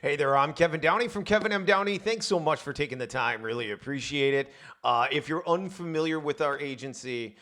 Hey there, I'm Kevin Downey from Kevin M. Downey. Thanks so much for taking the time. Really appreciate it. If you're unfamiliar with our agency,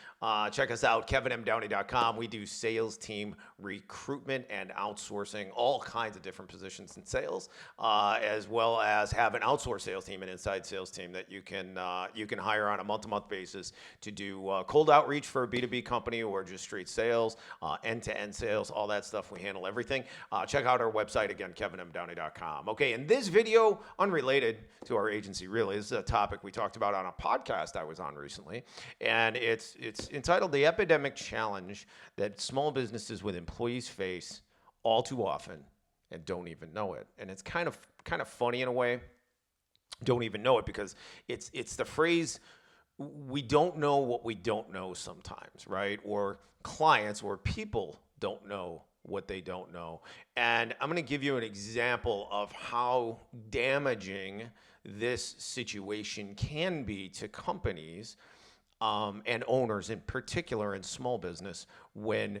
check us out, kevinmdowney.com. We do sales team recruitment and outsourcing, all kinds of different positions in sales, as well as have an outsourced sales team, an inside sales team that you can hire on a month-to-month basis to do cold outreach for a B2B company or just straight sales, end-to-end sales, all that stuff. We handle everything. Check out our website again, kevinmdowney.com. Okay, in this video, unrelated to our agency, really, this is a topic we talked about on a podcast I was on recently, and it's entitled "The Epidemic Challenge That Small Businesses with Employees Face All Too Often and Don't Even Know It." And it's kind of funny in a way. Don't even know it because it's the phrase, we don't know what we don't know sometimes, right? Or clients or people don't know what they don't know. And I'm going to give you an example of how damaging this situation can be to companies and owners in particular in small business when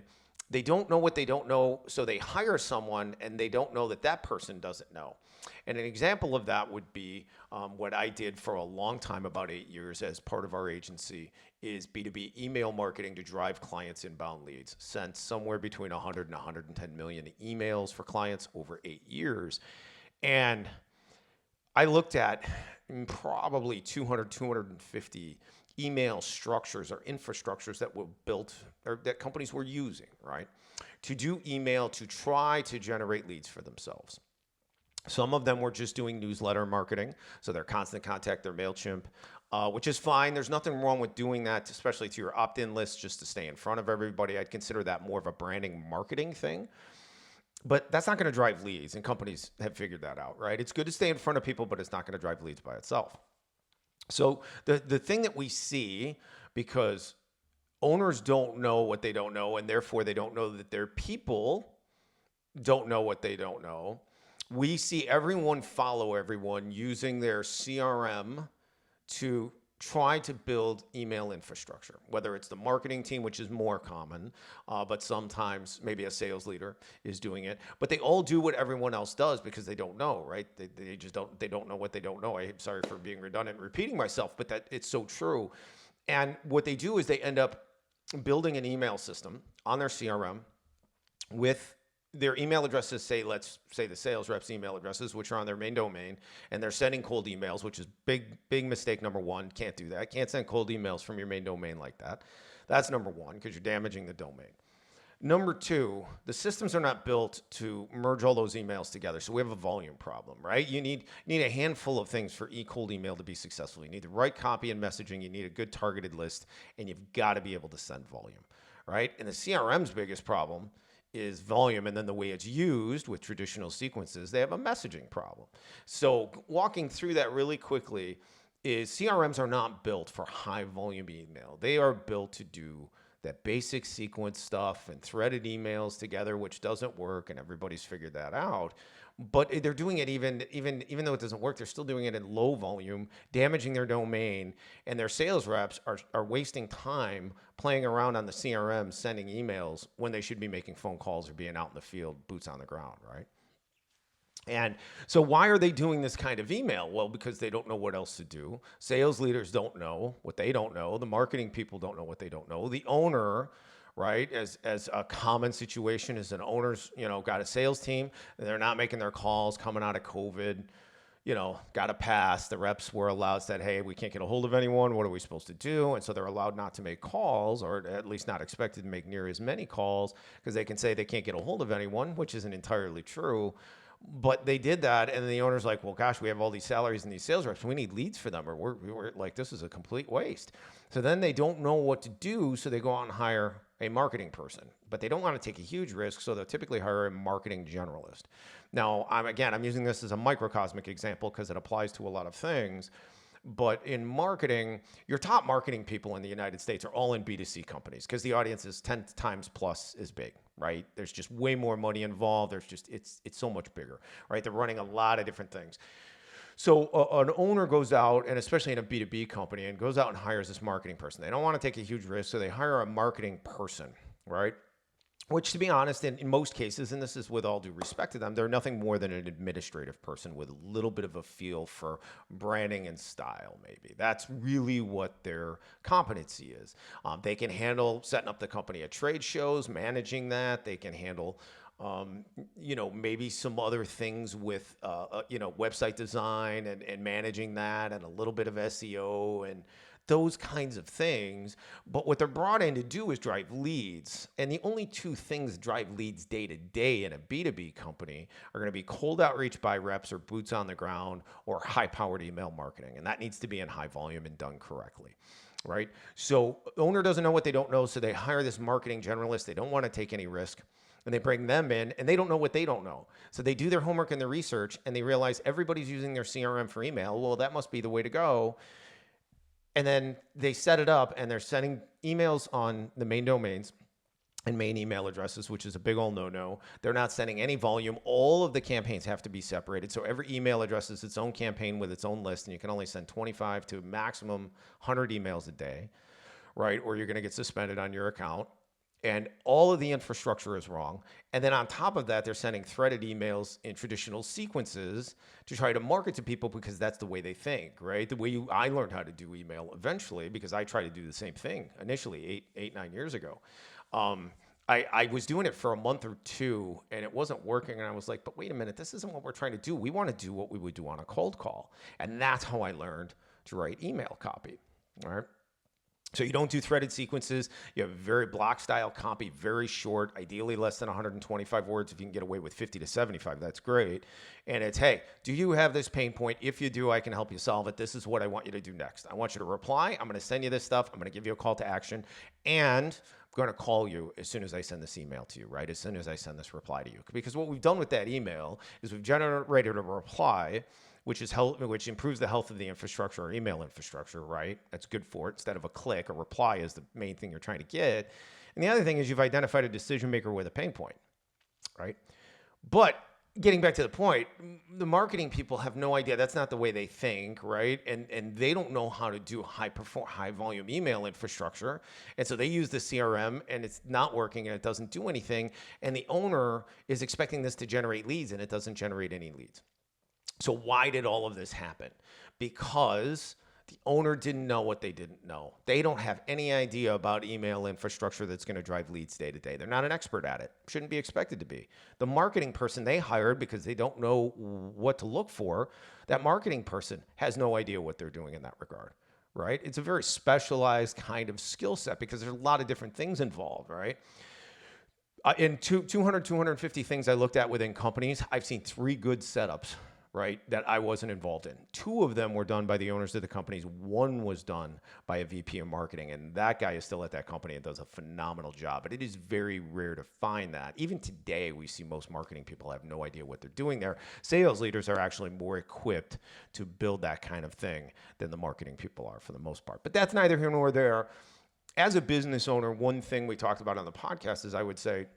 they don't know what they don't know, so they hire someone and they don't know that that person doesn't know. And an example of that would be what I did for a long time, about 8 years as part of our agency, is B2B email marketing to drive clients inbound leads. Sent somewhere between 100 and 110 million emails for clients over 8 years. And I looked at probably 200, 250 email structures or infrastructures that were built or that companies were using, right, to do email to try to generate leads for themselves. Some of them were just doing newsletter marketing, so their Constant Contact, their MailChimp, which is fine. There's nothing wrong with doing that, especially to your opt-in list, just to stay in front of everybody. I'd consider that more of a branding marketing thing. But that's not going to drive leads, and companies have figured that out, right? It's good to stay in front of people, but it's not going to drive leads by itself. So the thing that we see, because owners don't know what they don't know, and therefore they don't know that their people don't know what they don't know, we see everyone follow everyone using their CRM to try to build email infrastructure, whether it's the marketing team, which is more common, but sometimes maybe a sales leader is doing it. But they all do what everyone else does because they don't know, right? They just don't know what they don't know. I'm sorry for being redundant and repeating myself, but that it's so true. And what they do is they end up building an email system on their CRM with their email addresses, let's say the sales reps' email addresses, which are on their main domain, and they're sending cold emails, which is big mistake number one. Can't do that. Can't send cold emails from your main domain like that. That's number one, because you're damaging the domain. Number two, the systems are not built to merge all those emails together. So we have a volume problem, right? You need a handful of things for cold email to be successful. You need the right copy and messaging. You need a good targeted list, and you've got to be able to send volume, right? And the CRM's biggest problem is volume, and then the way it's used with traditional sequences, they have a messaging problem. So walking through that really quickly is CRMs are not built for high volume email. They are built to do that basic sequence stuff and threaded emails together, which doesn't work, and everybody's figured that out. But they're doing it even though it doesn't work, they're still doing it in low volume, damaging their domain, and their sales reps are wasting time playing around on the CRM, sending emails when they should be making phone calls or being out in the field, boots on the ground, right? And so why are they doing this kind of email? Well, because they don't know what else to do. Sales leaders don't know what they don't know. The marketing people don't know what they don't know. The owner, right, as a common situation is an owner's, got a sales team, and they're not making their calls coming out of COVID, got a pass. The reps were allowed, said, hey, we can't get a hold of anyone. What are we supposed to do? And so they're allowed not to make calls, or at least not expected to make near as many calls, because they can say they can't get a hold of anyone, which isn't entirely true. But they did that, and the owner's like, well, gosh, we have all these salaries and these sales reps. We need leads for them, or we're like, this is a complete waste. So then they don't know what to do, so they go out and hire a marketing person. But they don't want to take a huge risk, so they'll typically hire a marketing generalist. Now, I'm using this as a microcosmic example because it applies to a lot of things. But in marketing, your top marketing people in the United States are all in B2C companies because the audience is 10 times plus as big, right? There's just way more money involved. It's so much bigger, right? They're running a lot of different things. So an owner goes out, and especially in a B2B company, and goes out and hires this marketing person. They don't want to take a huge risk, so they hire a marketing person, right? which, to be honest, in most cases, and this is with all due respect to them, they're nothing more than an administrative person with a little bit of a feel for branding and style, maybe. That's really what their competency is. They can handle setting up the company at trade shows, managing that. They can handle maybe some other things with, website design and managing that, and a little bit of SEO and those kinds of things. But what they're brought in to do is drive leads. And the only two things that drive leads day to day in a B2B company are going to be cold outreach by reps or boots on the ground or high powered email marketing. And that needs to be in high volume and done correctly. Right. So the owner doesn't know what they don't know. So they hire this marketing generalist. They don't want to take any risk. And they bring them in and they don't know what they don't know. So they do their homework and their research and they realize everybody's using their CRM for email. Well, that must be the way to go. And then they set it up and they're sending emails on the main domains and main email addresses, which is a big old no-no. They're not sending any volume. All of the campaigns have to be separated. So every email address is its own campaign with its own list, and you can only send 25 to maximum 100 emails a day, right? Or you're going to get suspended on your account. And all of the infrastructure is wrong. And then on top of that, they're sending threaded emails in traditional sequences to try to market to people because that's the way they think, right? The way I learned how to do email eventually, because I tried to do the same thing initially 9 years ago. I was doing it for a month or two and it wasn't working. And I was like, but wait a minute, this isn't what we're trying to do. We want to do what we would do on a cold call. And that's how I learned to write email copy, all right? So you don't do threaded sequences. You have very block style copy, very short, ideally less than 125 words. If you can get away with 50 to 75, that's great. And it's, hey, do you have this pain point? If you do, I can help you solve it. This is what I want you to do next. I want you to reply. I'm going to send you this stuff. I'm going to give you a call to action. And I'm going to call you as soon as I send this email to you, right? As soon as I send this reply to you. Because what we've done with that email is we've generated a reply which improves the health of the infrastructure or email infrastructure, right? That's good for it. Instead of a click, a reply is the main thing you're trying to get. And the other thing is you've identified a decision maker with a pain point, right? But getting back to the point, the marketing people have no idea. That's not the way they think, right? And they don't know how to do high volume email infrastructure. And so they use the CRM and it's not working and it doesn't do anything. And the owner is expecting this to generate leads and it doesn't generate any leads. So why did all of this happen? Because the owner didn't know what they didn't know. They don't have any idea about email infrastructure that's going to drive leads day to day. They're not an expert at it. Shouldn't be expected to be. The marketing person they hired because they don't know what to look for, that marketing person has no idea what they're doing in that regard, right? It's a very specialized kind of skill set because there's a lot of different things involved, right? In 250 things I looked at within companies, I've seen 3 good setups, right, that I wasn't involved in. 2 of them were done by the owners of the companies. 1 was done by a VP of marketing, and that guy is still at that company and does a phenomenal job. But it is very rare to find that. Even today, we see most marketing people have no idea what they're doing there. Sales leaders are actually more equipped to build that kind of thing than the marketing people are for the most part. But that's neither here nor there. As a business owner, one thing we talked about on the podcast is I would say,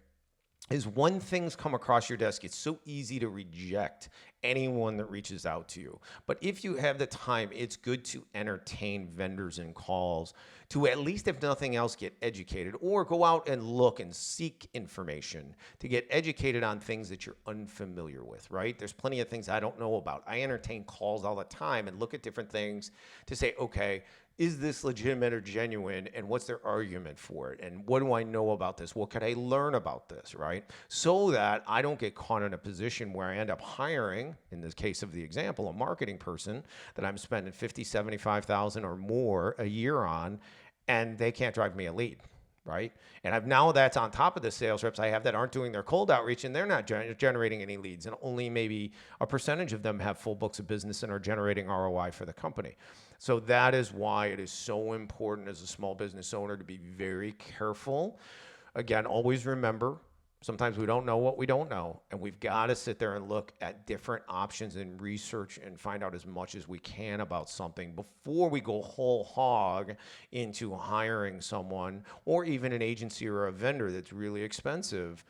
is when things come across your desk, it's so easy to reject anyone that reaches out to you. But if you have the time, it's good to entertain vendors and calls to at least, if nothing else, get educated or go out and look and seek information to get educated on things that you're unfamiliar with, right? There's plenty of things I don't know about. I entertain calls all the time and look at different things to say, okay, is this legitimate or genuine, and what's their argument for it? And what do I know about this? What could I learn about this, right? So that I don't get caught in a position where I end up hiring, in this case of the example, a marketing person that I'm spending $50,000, $75,000 or more a year on, and they can't drive me a lead, right? And I've now that's on top of the sales reps I have that aren't doing their cold outreach and they're not generating any leads, and only maybe a percentage of them have full books of business and are generating ROI for the company. So that is why it is so important as a small business owner to be very careful. Again, always remember, sometimes we don't know what we don't know, and we've got to sit there and look at different options and research and find out as much as we can about something before we go whole hog into hiring someone or even an agency or a vendor that's really expensive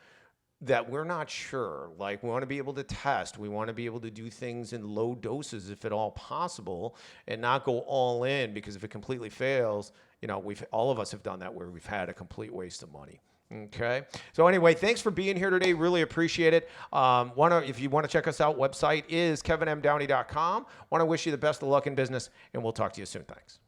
that we're not sure. Like, we want to be able to test. We want to be able to do things in low doses if at all possible and not go all in, because if it completely fails, all of us have done that where we've had a complete waste of money. Okay. So anyway, thanks for being here today. Really appreciate it. If you want to check us out, website is kevinmdowney.com. Want to wish you the best of luck in business, and we'll talk to you soon. Thanks.